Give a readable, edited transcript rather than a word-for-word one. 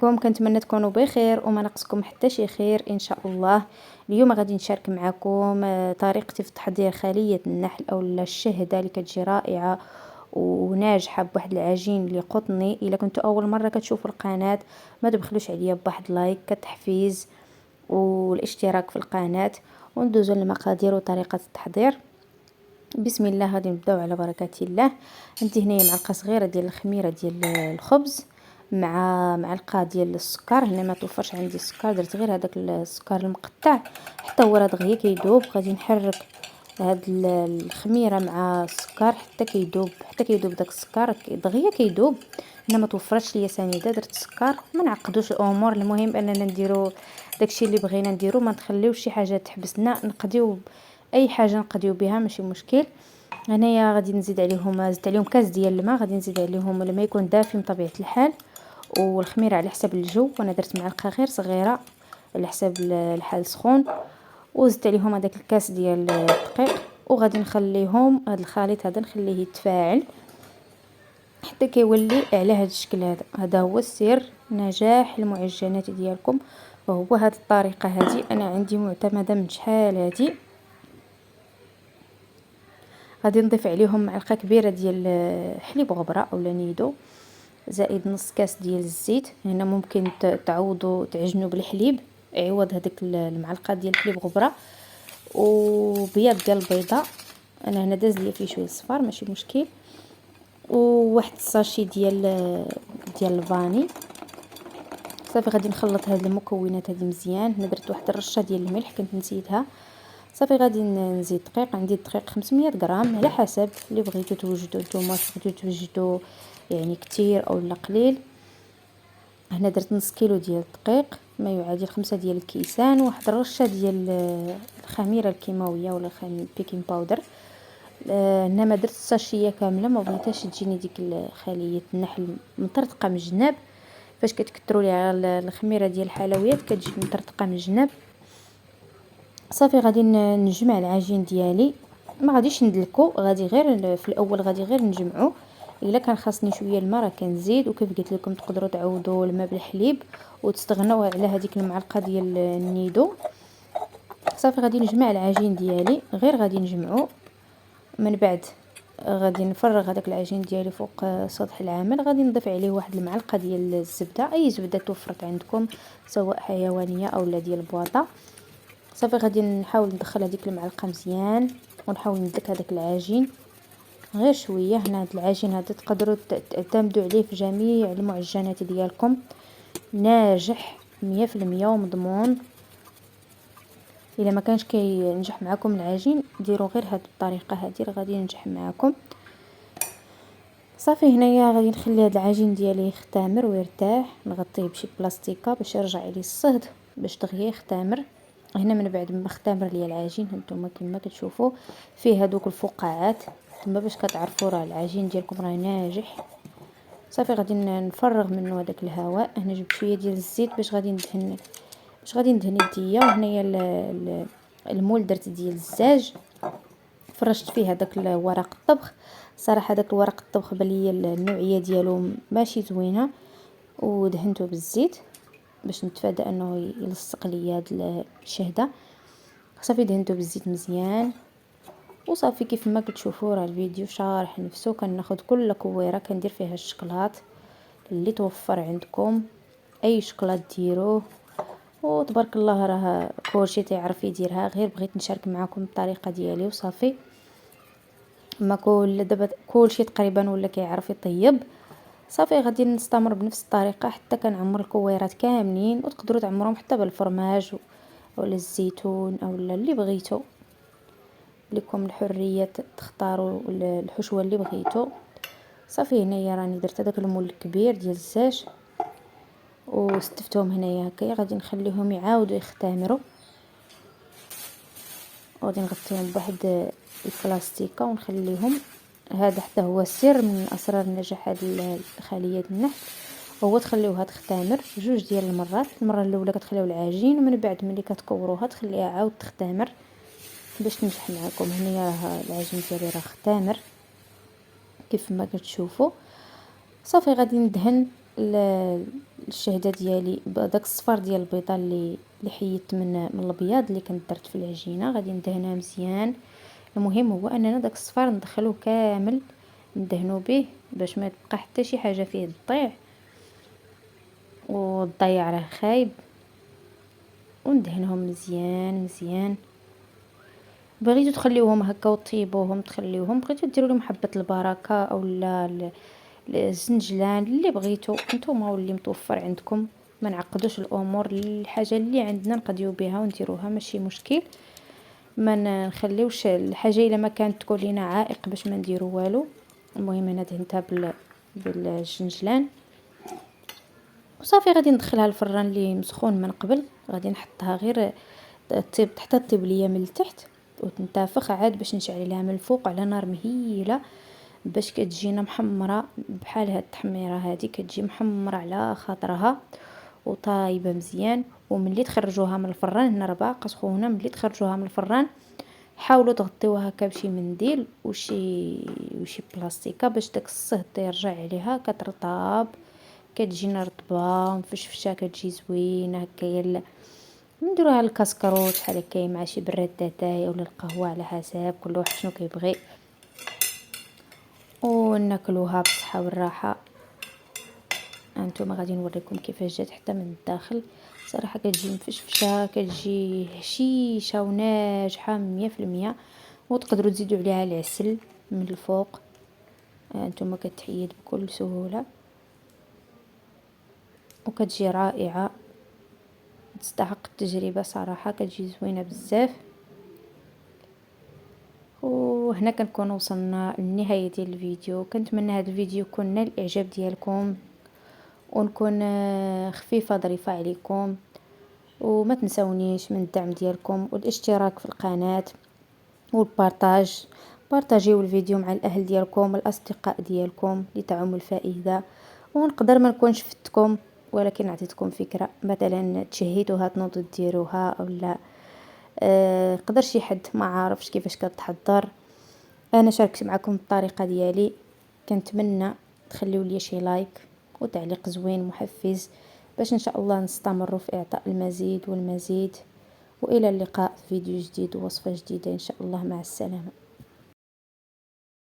كنتمنى تكونوا بخير وما ناقصكم حتى شي خير ان شاء الله. اليوم غادي نشارك معكم طريقتي في تحضير خلية النحل او الشهدة اللي كتجي رائعة وناجحة بواحد العجين اللي قطني. الا كنتوا اول مرة كتشوفوا القناة ما تبخلوش عليا بواحد لايك كتحفيز والاشتراك في القناة، وندوزو للمقادير وطريقة التحضير. بسم الله، غادي نبداو على بركة الله. عندي هنايا معلقة صغيرة ديال الخميرة ديال الخبز مع معلقه ديال السكر. هنا ما توفرش عندي السكر، درت غير هذاك السكر المقطع حتى هو راه دغيا كيذوب. غادي نحرك هاد الخميره مع السكر حتى كيذوب، داك السكر دغيا كيذوب. هنا ما توفرش ليا سنيده، درت السكر. ما نعقدوش الامور، المهم اننا نديرو داكشي اللي بغينا نديرو، ما نخليوش شي حاجه تحبسنا، نقضيو اي حاجه نقضيو بها ماشي مشكل. هنايا غادي نزيد عليهم، زدت عليهم كاس ديال الماء. غادي نزيد عليهم الماء يكون دافي بطبيعه الحال، والخميره على حسب الجو. وانا درت معلقه غير صغيره على حسب الحال سخون، وزدت عليهم هذاك الكاس ديال الدقيق. وغادي نخليهم هذا الخليط هذا نخليه يتفاعل حتى كيولي على هذا الشكل هذا. هذا هو السر نجاح المعجنات ديالكم، وهو هذه الطريقه هذه انا عندي معتمده من شحال هذه. غادي نضيف عليهم معلقه كبيره ديال حليب غبره اولا نيدو، زائد نص كاس ديال الزيت. هنا ممكن تعوضوا تعجنوا بالحليب عوض هذيك المعلقه ديال الحليب غبره، وبياض ديال البيضه. انا هنا داز ليا فيه شويه صفار ماشي مشكل، وواحد الساشي ديال الفاني. صافي غادي نخلط هاد المكونات هذه مزيان. هنا درت واحد الرشه ديال الملح كنت نسيتها. صافي غادي نزيد دقيق. عندي الدقيق 500 غرام على حسب اللي بغيتو توجدوا نتوما، بغيتو توجدوا يعني كتير او لا قليل. هنا درت نص كيلو ديال الدقيق ما يعادل 5 ديال الكيسان، وواحد الرشه ديال الخميره الكيماويه ولا البيكين باودر. هنا ما درت الساشيه كامله، ما بغيتهاش تجيني ديك خليه النحل مطرطقه من الجناب. فاش كتكثروا ليها الخميره ديال الحلويات كتجي مطرطقه من الجناب. صافي غادي نجمع العجين ديالي، ما غاديش ندلكو، غادي غير في الاول غادي غير نجمعو. الا كان خاصني شويه الماء راه كنزيد، وكيف قلت لكم تقدروا تعوضوا الماء بالحليب وتستغنوا على هذيك المعلقه ديال النيدو. صافي غادي نجمع العجين ديالي، غير غادي نجمعو. من بعد غادي نفرغ هذاك العجين ديالي فوق سطح العمل. غادي نضيف عليه واحد المعلقه ديال الزبده، اي زبده توفرت عندكم سواء حيوانيه او لا ديال البواطه. صافي غادي نحاول ندخل هذيك المعلقه مزيان، ونحاول ندلك هذاك العجين غير شويه. هنا هذا العجين هذا تقدروا تعتمدوا عليه في جميع المعجنات ديالكم، ناجح 100% ومضمون. الا ما كانش كينجح معكم العجين ديروا غير هذه الطريقه هذه غادي ينجح معكم. صافي هنايا غادي نخلي هذا العجين ديالي يختمر ويرتاح، نغطيه بشي بلاستيكه باش يرجع لي الصهد باش دغيا يختمر. هنا من بعد ما اختمر لي العجين هانتوما كما كتشوفوا فيه هذوك الفقاعات، تما باش كتعرفوا راه العجين ديالكم راه ناجح. صافي غادي نفرغ منه هذاك الهواء. هنا جبت شويه ديال الزيت باش غادي ندهن يديا. وهنايا المول درت ديال الزاج، فرشت فيه هذاك ورق الطبخ. صراحه هذاك ورق الطبخ بلي النوعيه ديالو ماشي زوينه، ودهنته بالزيت باش نتفادى انه يلصق لي هاد الشهده. صافي دهنته بالزيت مزيان، وصافي كيف ما كتشوفوا راه الفيديو شارح نفسه. كناخذ كل كويره كندير فيها الشكلاط اللي توفر عندكم، اي شكلاط ديروه وتبارك الله راه كلشي تعرف يديرها. غير بغيت نشارك معكم الطريقه ديالي وصافي. ما دابا كلشي تقريبا ولا كيعرف يطيب. صافي غادي نستمر بنفس الطريقه حتى كنعمر الكويرات كاملين، وتقدروا تعمروهم حتى بالفرماج ولا الزيتون او اللي بغيتو. لكم الحريه تختاروا الحشوه اللي بغيتو. صافي هنايا راني درت هذاك المول الكبير ديال الزاج واستفتهم هنايا هكايا. غادي نخليهم يعاودوا يختمروا، وغادي نغطيهم بواحد البلاستيكه ونخليهم. هذا حتى هو سر من اسرار نجاح هذه خليه النحل، هو تخليوها تختمر جوج ديال المرات. المره الاولى كتخليو العجين، ومن بعد ملي كتكوروها تخليها عاود تختمر باش تنجح معكم. هنايا راه العجين ديالي راه اختمر كيف ما كتشوفوا. صافي غادي ندهن الشهده ديالي بداك الصفار ديال البيضه اللي حيدت من الابيض اللي كنت درت في العجينه، غادي ندهنها مزيان. المهم هو اننا داك الصفار ندخلوه كامل ندهنو به باش ما تبقى حتى شي حاجه فيه تضيع، والضياع راه خايب. وندهنهم مزيان مزيان. بغيتو تخليوهم هكا وطيبوهم تخليوهم، بغيتو ديروا لهم حبه البركه او لا الزنجلان اللي بغيتو نتوما واللي متوفر عندكم. ما نعقدوش الامور، الحاجه اللي عندنا نقضيو بها ونديروها ماشي مشكل. ما نخليوش الحاجه الا ما كانت تكون لينا عائق باش ما نديرو والو. المهم انا دهنتها بالجنجلان وصافي. غادي ندخلها الفران اللي مسخون من قبل، غادي نحطها غير طيب حتى طيب ليا من التحت وتنتفخ عاد باش نشعل لها من الفوق على نار مهيله باش كتجينا محمره بحال هاد التحميره هذه، كتجي محمره على خاطرها وطايبه مزيان. وملي تخرجوها من الفران، هنا راه باقا سخونه، ملي تخرجوها من الفران حاولوا تغطيوها هكا بشي منديل وشي بلاستيكه باش داك الصهد يرجع عليها كترطاب، كتجينا رطبه مفشفشه، كتجي زوينه هكايا. نديروها الكاسكروط بحال هكايا مع شي براد تاتاي ولا القهوه على حساب كل واحد شنو كيبغي، وناكلوها بالصحه والراحه. هانتوما غادي نوريكم كيفاش جات حتى من الداخل. صراحه كتجي مفشفشه، كتجي هشيشه وناجحه 100%. وتقدروا تزيدوا عليها العسل من الفوق. هانتوما كتحيد بكل سهوله وكتجي رائعه، تستحق التجربه صراحه، كتجي زوينه بزاف. وهنا كنكون وصلنا لنهايه ديال الفيديو. كنتمنى هذا الفيديو يكون نال الاعجاب ديالكم ونكون خفيفه ظريفه عليكم. وما تنسونيش من الدعم ديالكم والاشتراك في القناه والبارطاج. بارطاجيو الفيديو مع الاهل ديالكم والاصدقاء ديالكم لتعم الفائده. ونقدر ما نكونش فتكم ولكن عطيتكم فكره، مثلا تشهيتوها تنوضوا ديروها ولا قدر شي حد ما عارفش كيفاش كتحضر. انا شاركت معكم الطريقه ديالي. كنتمنى تخليو لي شي لايك وتعليق زوين محفز باش ان شاء الله نستمر في اعطاء المزيد والمزيد. والى اللقاء في فيديو جديد ووصفه جديده ان شاء الله. مع السلامه.